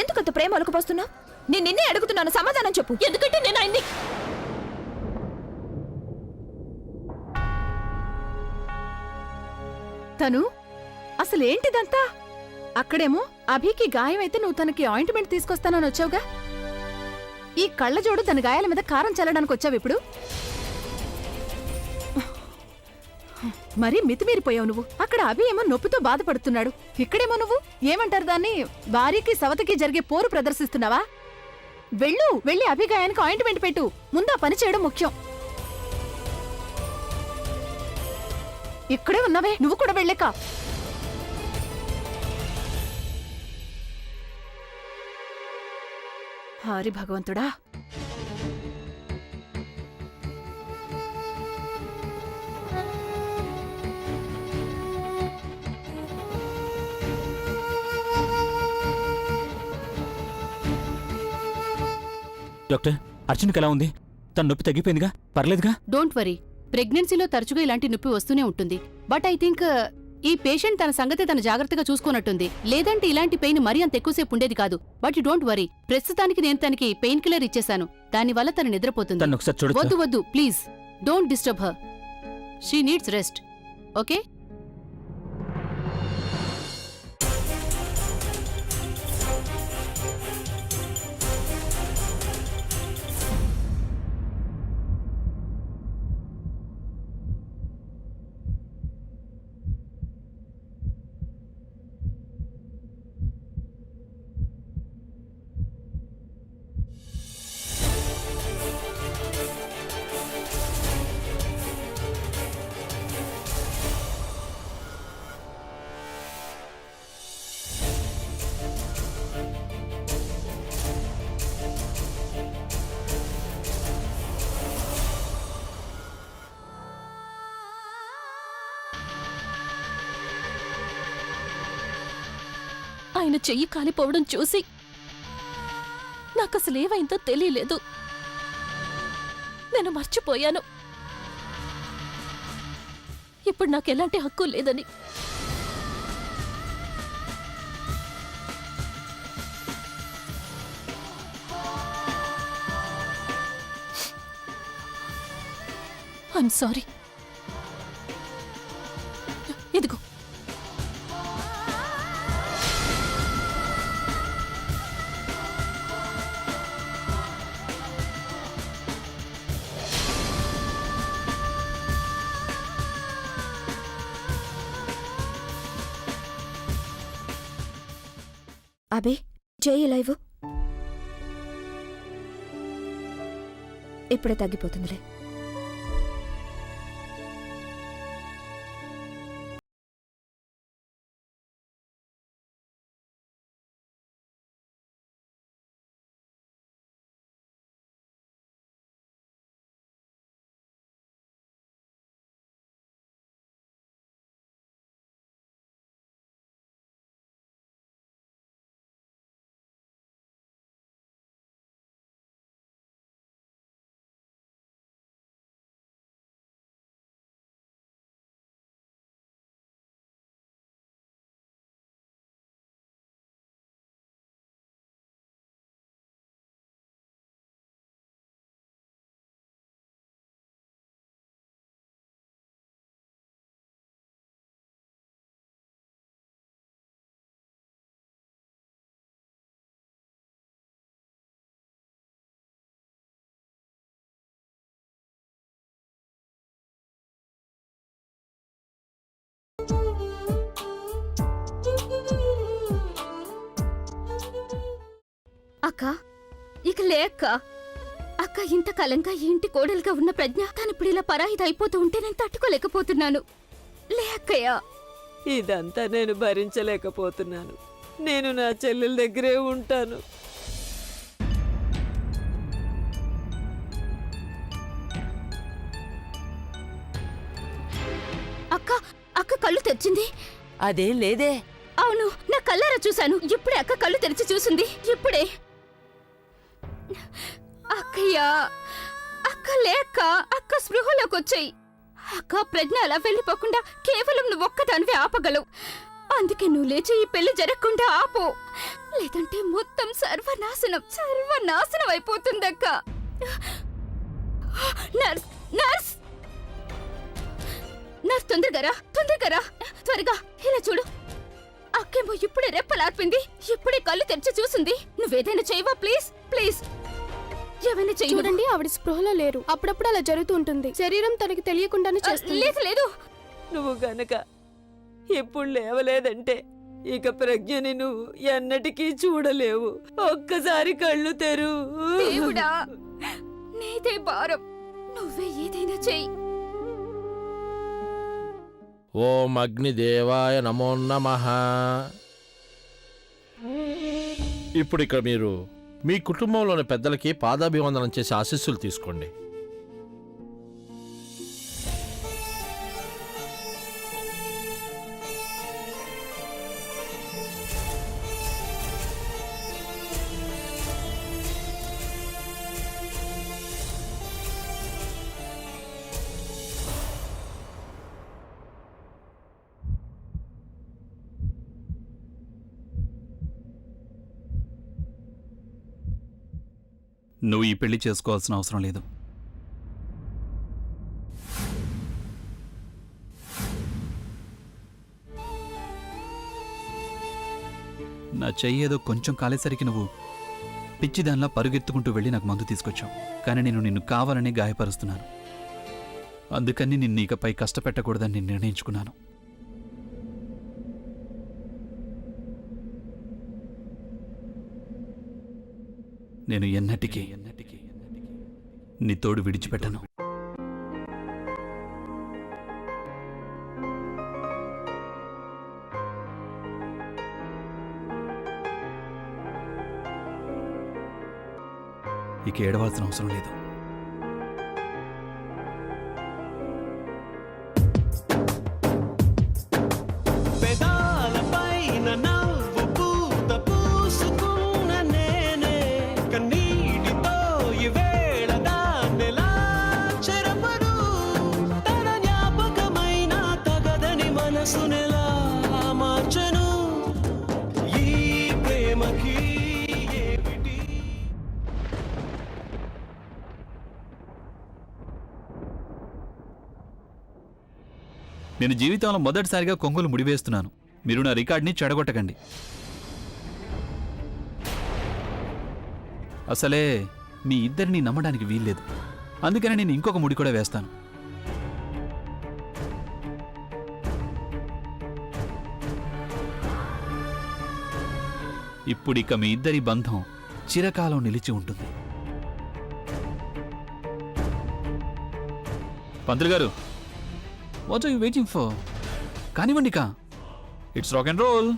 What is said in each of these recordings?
ఎందుకంత ప్రేమ అలుకుపోస్తున్నా? నేను నిన్నే అడుగుతున్నాను, సమాధానం చెప్పు. ఎందుకంటే నేను ఆయన్ని తను అసలేంటిదంతా? అక్కడేమో అభికి గాయమైతే నువ్వు తనకి ఆయింట్మెంట్ తీసుకొస్తానని వచ్చావుగా, ఈ కళ్ళజోడు తన గాయాల మీద కారం చల్లడానికి వచ్చావు ఇప్పుడు. మరీ మితిమీరిపోయావు నువ్వు. అక్కడ అభి ఏమో నొప్పితో బాధపడుతున్నాడు, ఇక్కడేమో నువ్వు ఏమంటారు దాన్ని, భార్యకి సవతికి జరిగే పోరు ప్రదర్శిస్తున్నావా? వెళ్ళి అభి గాయానికి ఆయింట్మెంట్ పెట్టు. ముందా పని చేయడం ముఖ్యం. ఇక్కడే ఉన్నావే, నువ్వు కూడా వెళ్ళేక. హరి భగవంతుడా. డాక్టర్, అర్జున్కి ఎలా ఉంది? తన నొప్పి తగ్గిపోయిందిగా, పర్లేదుగా? డోంట్ వరీ, ప్రెగ్నెన్సీలో తరచుగా ఇలాంటి నొప్పి వస్తూనే ఉంటుంది. బట్ ఐ థింక్ ఈ పేషెంట్ తన సంగతి తన జాగ్రత్తగా చూసుకున్నట్టుంది. లేదంటే ఇలాంటి పెయిన్ మరీ అంత ఎక్కువసేపు ఉండేది కాదు. బట్ యు డోంట్ వరీ, ప్రస్తుతానికి నేను తనకి పెయిన్ కిల్లర్ ఇచ్చేశాను. దానివల్ల తను నిద్రపోతుంది. వద్దు please, don't disturb her. She needs rest. Okay? ఆయన చెయ్యి కాలిపోవడం చూసి నాకసలేవైందో తెలియలేదు. నేను మర్చిపోయాను. ఇప్పుడు నాకెలాంటి హక్కు లేదని. I'm sorry. ఇదిగో. అబే, చేయి లైవ్. ఇప్పుడే తగ్గిపోతుందిలే. అక్క, ఇక లే అక్క. అక్క, ఇంతకాలంగా ఈ ఇంటి కోడలుగా ఉన్న ప్రజ్ఞ తనిప్పుడు ఇలా పరాయిది అయిపోతూ ఉంటే నేను తట్టుకోలేకపోతున్నాను. లే అక్కయ్య. ఇదంతా నేను భరించలేకపోతున్నాను. నేను నా చెల్లెల దగ్గరే ఉంటాను. అక్క, అక్క కళ్ళు తెరిచింది. అదేం లేదే. అవును, నా కళ్ళారా చూశాను. ఇప్పుడే అక్క కళ్ళు తెరిచి చూసింది. ఇప్పుడే. అక్కయ్య, అక్క లేక అక్క స్పృహలోకి వచ్చాయి. అక్క ప్రజ్ఞ అలా వెళ్ళిపోకుండా కేవలం నువ్వు ఒక్కదానివే ఆపగలవు. అందుకే నువ్వు లేచి ఈ పెళ్లి జరగకుండా ఆపు, లేదంటే మొత్తం సర్వనాశనం అయిపోతుందక్క. నర్స్ నర్స్ నర్స్ తొందరగా రా, త్వరగా ఇలా చూడు. అక్కేమో ఇప్పుడే రెప్పలార్పింది, ఇప్పుడే కళ్ళు తెరిచి చూసింది. నువ్వేదైనా చేయవా ప్లీజ్ ప్లీజ్, ఏమైనా చెయ్యి. చూడండి, ఆవిడ స్పృహలో లేరు. అప్పుడప్పుడు అలా జరుగుతూ ఉంటుంది. శరీరం తనకి తెలియకుండానే చేస్తుంది. లేదు నువ్వు గనక ఇప్పుడు లేవలేదంటే ఇక ప్రజ్ఞని నువ్వు ఎన్నటికీ చూడలేవు. ఒక్కసారి కళ్ళు తెరువు. దేవుడా, నీదే భారం, నువ్వే ఏదైనా చెయ్యి. ఓం అగ్నిదేవాయ నమో నమః. ఇప్పుడు ఇక్కడ మీరు మీ కుటుంబంలోని పెద్దలకి పాదాభివందనం చేసి ఆశీస్సులు తీసుకోండి. నువ్వు ఈ పెళ్లి చేసుకోవాల్సిన అవసరం లేదు. నా చెయ్యి ఏదో కొంచెం కాలేసరికి నువ్వు పిచ్చిదానిలా పరుగెత్తుకుంటూ వెళ్ళి నాకు మందు తీసుకొచ్చావు. కానీ నేను నిన్ను కావాలని గాయపరుస్తున్నాను. అందుకని నిన్ను ఇకపై కష్టపెట్టకూడదని నేను నిర్ణయించుకున్నాను. నేను ఎన్నటికీ నీ తోడు విడిచిపెట్టను. ఇక ఏడవాల్సిన అవసరం లేదు. నేను జీవితంలో మొదటిసారిగా కొంగులు ముడివేస్తున్నాను. మీరు నా రికార్డ్ని చెడగొట్టకండి. అసలే మీ ఇద్దరిని నమ్మడానికి వీల్లేదు. అందుకని నేను ఇంకొక ముడి కూడా వేస్తాను. ఇప్పుడిక మీ ఇద్దరి బంధం చిరకాలం నిలిచి ఉంటుంది. పంతులు గారు, what are you waiting for? కానివ్వండి కా, it's rock and roll.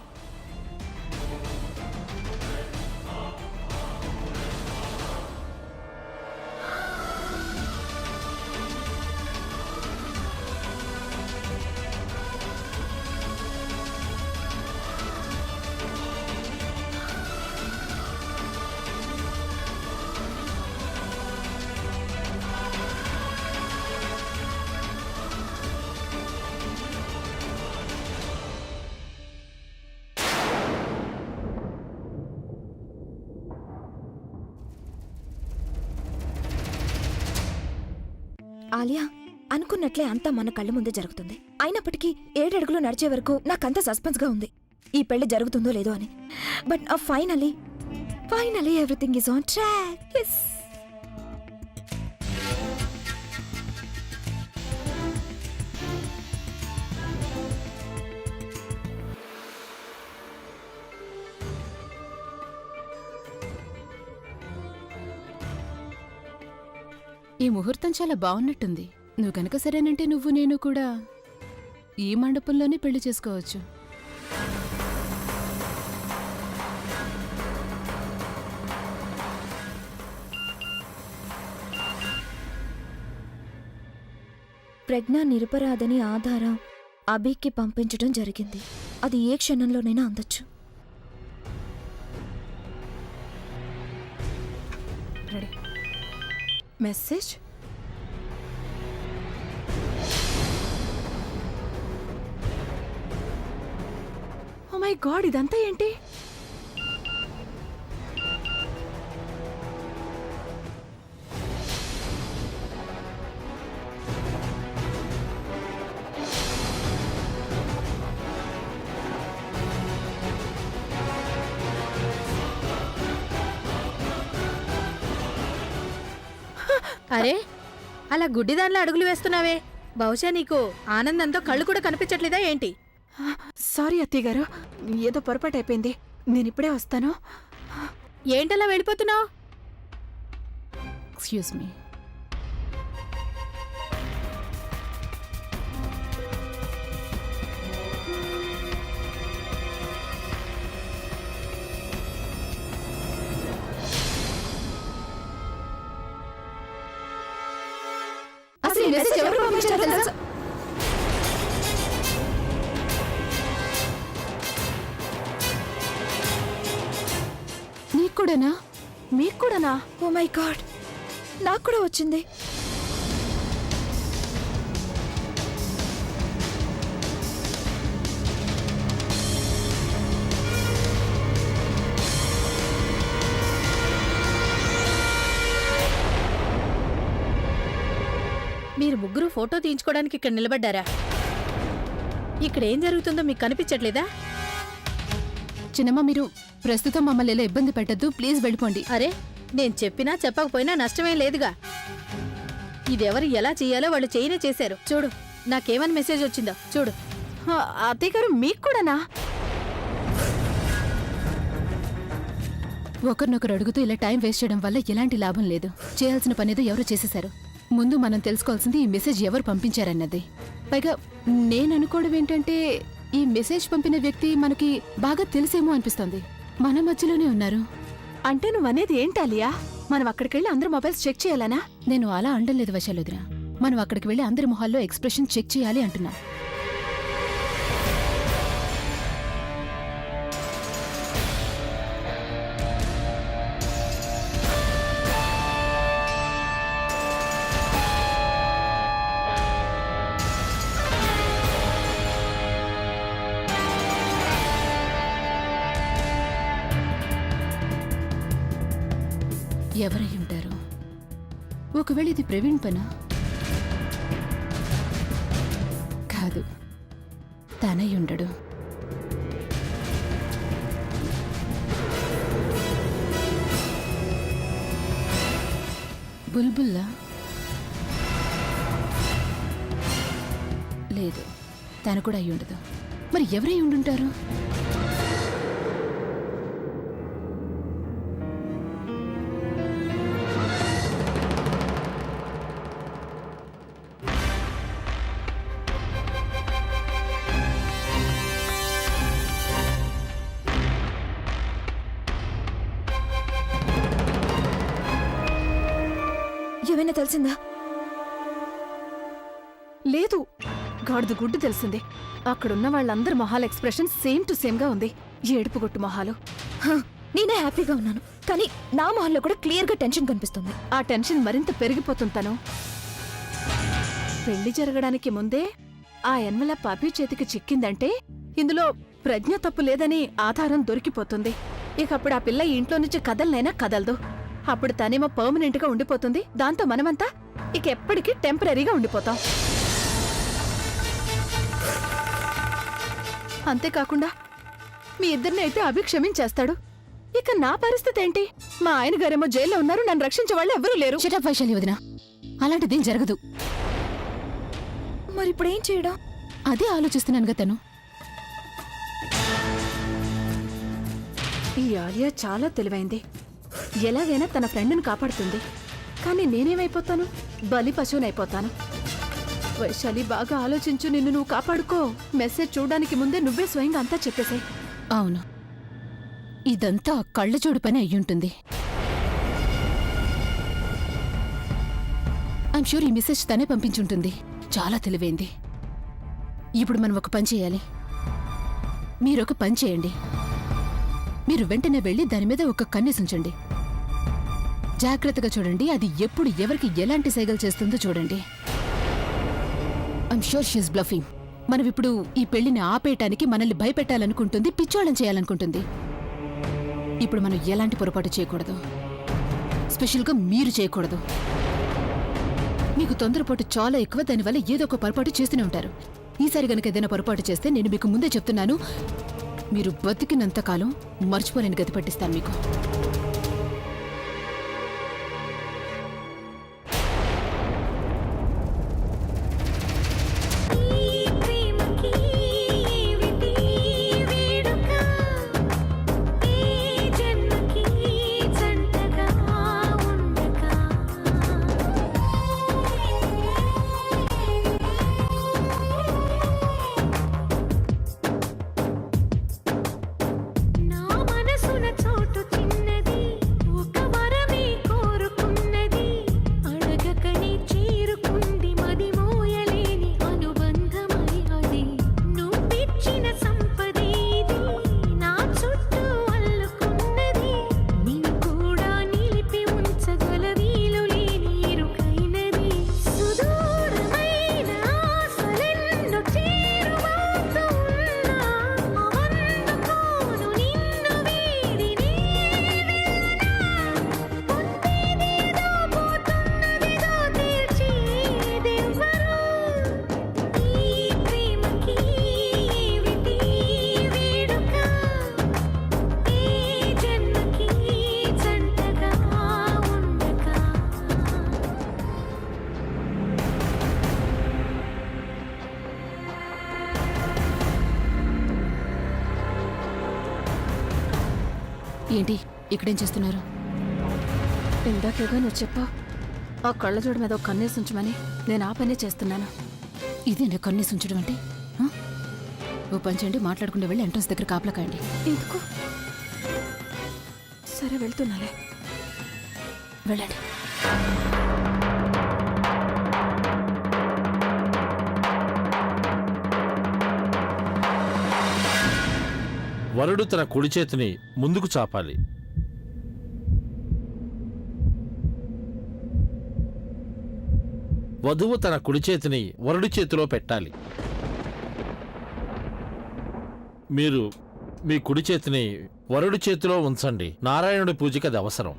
Alia, అనుకున్నట్లే అంతా మన కళ్ళ ముందే జరుగుతుంది. అయినప్పటికీ 7 అడుగులు నడిచే వరకు నాకంత సస్పెన్స్ గా ఉంది ఈ పెళ్లి జరుగుతుందో లేదో అని. But finally everything is on track. yes. ఈ ముహూర్తం చాలా బాగున్నట్టుంది. నువ్వు కనుక సరేనంటే నేను కూడా ఈ మండపంలోనే పెళ్లి చేసుకోవచ్చు. ప్రజ్ఞ నిరపరాధని ఆధారం అభికి పంపించడం జరిగింది. అది ఏ క్షణంలోనైనా అందొచ్చు. మెసేజ్ మై గాడ్, ఇదంతా ఏంటి? అరే, అలా గుడ్డిదానిలో అడుగులు వేస్తున్నావే? బహుశా నీకు ఆనందంతో కళ్ళు కూడా కనిపించట్లేదా ఏంటి? సారీ అత్తయ్య గారు, ఏదో పొరపాటు అయిపోయింది. నేనిప్పుడే వస్తాను. ఏంటలా వెళ్ళిపోతున్నావు? Excuse me. అసలు ఈ మెసేజ్ ఎవరు పంపించారో తెలుసా? నీకు కూడానా? మీకు కూడానా? ఓ మై గాడ్, నాకు కూడా వచ్చింది. మీరు ముగ్గురు ఫోటో తీయించుకోవడానికి ఇక్కడ నిలబడ్డారా? ఇక్కడ ఏం జరుగుతుందో మీకు కనిపించట్లేదా? చిన్నమ్మ, మీరు ప్రస్తుతం మమ్మల్ని ఇలా ఇబ్బంది పెట్టద్దు, ప్లీజ్ వెళ్ళిపోండి. అరే, నేను చెప్పినా చెప్పకపోయినా నష్టమేం లేదుగా. ఇదెవరు ఎలా చెయ్యాలో వాళ్ళు చేయనే చేశారు. చూడు, నాకేమని మెసేజ్ వచ్చిందో చూడు. అత్తయ్య గారు, మీకు కూడానా? ఒకరినొకరు అడుగుతూ ఇలా టైం వేస్ట్ చేయడం వల్ల ఎలాంటి లాభం లేదు. చేయాల్సిన పనేదో ఎవరో చేసేశారు. ముందు మనం తెలుసుకోవాల్సింది ఈ మెసేజ్ ఎవరు పంపించారన్నది. పైగా నేననుకోవడం ఏంటంటే, ఈ మెసేజ్ పంపిన వ్యక్తి మనకి బాగా తెలిసేమో అనిపిస్తోంది. మన మధ్యలోనే ఉన్నారు. అంటే నువ్వనేది ఏంటాలియా? మనం అక్కడికెళ్ళి అందరూ మొబైల్స్ చెక్ చేయాలనా? నేను అలా అండలేదు వశాలుదిన. మనం అక్కడికి వెళ్ళి అందరి మొహాల్లో ఎక్స్ప్రెషన్ చెక్ చేయాలి అంటున్నా. ఎవరై ఉంటారు? ఒకవేళ ఇది ప్రవీణ్ పనా? కాదు, తనై ఉండడు. బుల్బుల్లా? లేదు, తను కూడా అయి ఉండదు. మరి ఎవరై ఉండుంటారు? ఏమైనా తెలిసిందా? లేదు, గాడిద గుడ్డు తెలిసింది. అక్కడున్న వాళ్ళందరి మొహాల ఎక్స్ప్రెషన్ సేమ్ టు సేమ్ గా ఉంది. ఏడుపు గొట్టు మొహాలు. హ, నేనే హ్యాపీగా ఉన్నాను, కానీ నా మొహంలో కూడా క్లియర్ గా టెన్షన్ కనిపిస్తుంది. ఆ టెన్షన్ మరింత పెరిగిపోతుంటాను. పెళ్లి జరగడానికి ముందే ఆ ఎన్వలప్ అభి చేతికి చిక్కిందంటే ఇందులో ప్రజ్ఞ తప్పు లేదని ఆధారం దొరికిపోతుంది. ఇకప్పుడు ఆ పిల్ల ఈ ఇంట్లో నుంచి కదలనైనా కదలదు. అప్పుడు తనేమో పర్మనెంట్ గా ఉండిపోతుంది. దాంతో మనమంతా ఇక ఎప్పటికీ టెంపరీగా ఉండిపోతాం. అంతేకాకుండా మీ ఇద్దరిని అయితే అభి క్షమించేస్తాడు. ఇక నా పరిస్థితి ఏంటి? మా ఆయన గారేమో జైల్లో ఉన్నారు, నన్ను రక్షించే వాళ్ళు ఎవరూ లేరు. షటప్ వైశాలి వదినా, అలాంటిదేం జరగదు. మరి ఇప్పుడు ఏం చేయడం? అదే ఆలోచిస్తున్నానుగా. తను ఈ ఆలియా చాలా తెలివైంది. ఎలాగైనా తన ఫ్రెండ్ని కాపాడుతుంది. కానీ నేనేమైపోతాను? బలి పశువునైపోతాను. వైశాలి, బాగా ఆలోచించు. నిన్ను నువ్వు కాపాడుకో. మెసేజ్ చూడడానికి ముందే నువ్వే స్వయంగా అంతా చెప్పేశాయి. అవును, ఇదంతా కళ్ళజోడు పని అయ్యుంటుంది. ఐమ్ షూర్ ఈ మెసేజ్ తనే పంపించుంటుంది. చాలా తెలివైంది. ఇప్పుడు మనం ఒక పని చేయాలి. మీరొక పని చేయండి. మీరు వెంటనే వెళ్ళి దాని మీద ఒక కన్నేసుంచండి. జాగ్రత్తగా చూడండి, అది ఎప్పుడు ఎవరికి ఎలాంటి సైగలు చేస్తుందో చూడండి. I'm sure she's bluffing. మనమిప్పుడు ఈ పెళ్లిని ఆపేయటానికి మనల్ని భయపెట్టాలనుకుంటుంది, పిచ్చోళం చేయాలనుకుంటుంది. ఇప్పుడు మనం ఎలాంటి పొరపాటు చేయకూడదు, స్పెషల్గా మీరు చేయకూడదు. మీకు తొందరపాటు చాలా ఎక్కువ, దానివల్ల ఏదో ఒక పొరపాటు చేస్తూనే ఉంటారు. ఈసారి గనక ఏదైనా పొరపాటు చేస్తే నేను మీకు ముందే చెప్తున్నాను, మీరు బతికినంత కాలం మర్చిపోలేని గతి పట్టిస్తాను మీకు. ఏంటి ఇక్కడేం చేస్తున్నారు? ఇందాకేగా నువ్వు చెప్పా ఆ కళ్ళజోడు మీద ఒక కన్నేసి ఉంచమని, నేను ఆ పనే చేస్తున్నాను. ఇదే నా కన్నేసి ఉంచడం అంటే? ఓ పని చేయండి, మాట్లాడుకుంటూ వెళ్ళి ఎంట్రన్స్ దగ్గర కాపలా కాయండి. ఎందుకు? సరే వెళ్తున్నాలే. వెళ్ళండి. వరుడు తన కుడి చేతిని ముందుకు చాపాలి. వధువు తన కుడి చేతిని వరుడి చేతిలో పెట్టాలి. మీరు మీ కుడి చేతిని వరుడి చేతిలో ఉంచండి. నారాయణుడి పూజకి అది అవసరం.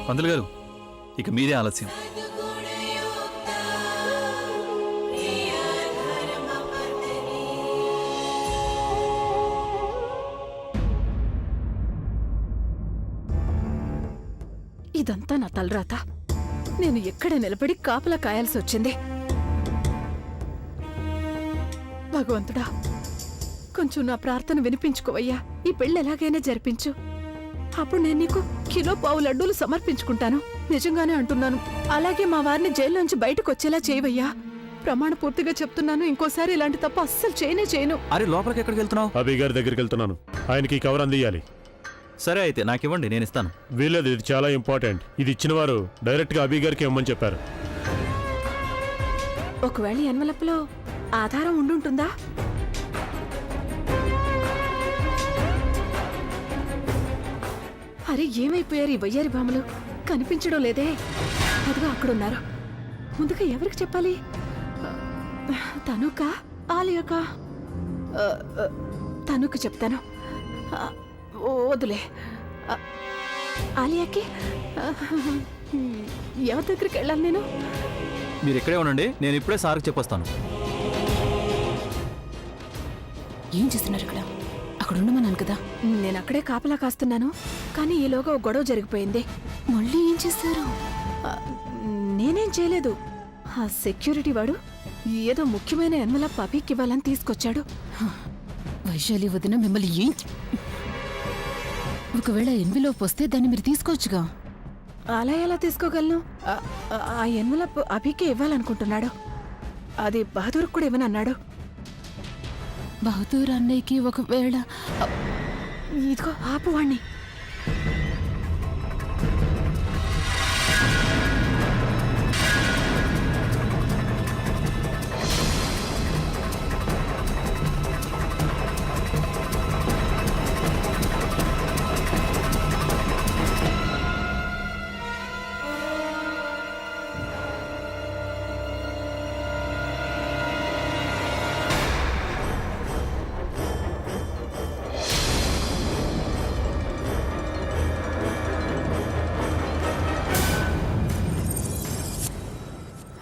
పంతులు గారు, ఇక మీరే ఆలస్యం. ఇదంతా నా తలరాత. నేను ఎక్కడ నిలబడి కాపలా కాయాల్సి వచ్చింది. భగవంతుడా, కొంచెం నా ప్రార్థన వినిపించుకోవయ్యా. ఈ పెళ్ళి ఎలాగైనా జరిపించు. అప్పుడు నేను నీకు కిలో పావు లడ్డూలు సమర్పించుకుంటాను. నిజంగానే అంటున్నాను. అలాగే మా వారిని జైల్లోంచి బయటకు వచ్చేలా చేయవయ్యా. ప్రమాణ పూర్తిగా చెప్తున్నాను, ఇంకోసారి ఇలాంటి తప్పు అస్సలు చేయను. అరే, లోపలికి ఎక్కడికి వెళ్తున్నావు? అభి గారి దగ్గరికి వెళ్తున్నాను. ఆయనకి ఈ కవర్ అందియాలి. సరే అయితే నాకివ్వండి, నేను ఇస్తాను. వీళ్ళది, ఇది చాలా ఇంపార్టెంట్. ఇది ఇచ్చిన వారు డైరెక్ట్ గా అభి గారికి ఇవ్వమని చెప్పారు. ఒకవేళ ఎన్వలప్లో ఆధారం ఉండుంటుందా? అరే, ఏమైపోయారు ఈ వయ్యారి భామలు? కనిపించడం లేదే. అదిగో అక్కడున్నారు. ముందుగా ఎవరికి చెప్పాలి? తనుకా, ఆలియాకా? తనుకు చెప్తాను. ఆ, వదిలే. ఆ, ఆలియాకి ఎవరి దగ్గరికి వెళ్ళాలి నేను? మీరు ఇక్కడే ఉండండి, నేను ఇప్పుడే సార్కి చెప్పొస్తాను. ఏం చేస్తున్నారు ఇక్కడ? అక్కడ ఉండమన్నాను కదా. నేను అక్కడే కాపలా కాస్తున్నాను, కానీ ఈలోగా ఓ గొడవ జరిగిపోయింది. మళ్ళీ ఏం చేశారు? ఆ, నేనేం చేయలేదు. ఆ సెక్యూరిటీ వాడు ఏదో ముఖ్యమైన ఎన్వలప్ అభికి ఇవ్వాలని తీసుకొచ్చాడు. వైశాలి వదిన మిమ్మల్ని ఏం... ఒకవేళ ఎన్విలోప్ వస్తే దాన్ని మీరు తీసుకోవచ్చుగా. అలా ఎలా తీసుకోగలను? ఆ ఎన్వలప్ అభికే ఇవ్వాలనుకుంటున్నాడు. అది బహదూర్ కూడా ఇవ్వనన్నాడు. బహదూర్ అన్నయ్యకి ఒకవేళ... ఇదిగో ఆపు వాణ్ణి.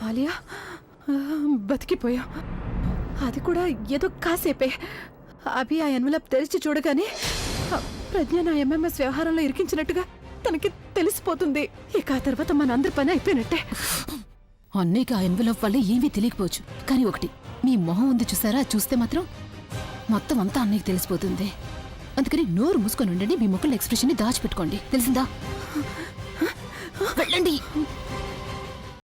ఆలియా, బతికిపోయా. అది కూడా ఏదో కాసేపే. అభి ఆ ఎన్వలప్ తెరిచి చూడగానే ప్రజ్ఞ నా ఎంఎంఎస్ వ్యవహారంలో ఇరికించినట్టుగా తనకి తెలిసిపోతుంది. ఇక ఆ తర్వాత మనందరి పని అయిపోయినట్టే. అన్నయ్యకి ఆ ఎన్వెలప్ వల్ల ఏమీ తెలియకపోవచ్చు, కానీ ఒకటి, మీ మొహం ఉంది చూసారా, చూస్తే మాత్రం మొత్తం అంతా అన్నయ్యకి తెలిసిపోతుంది. అందుకని నోరు మూసుకొని ఉండండి, మీ ముఖంలో ఎక్స్ప్రెషన్ ని దాచిపెట్టుకోండి, తెలిసిందా? వెళ్ళండి.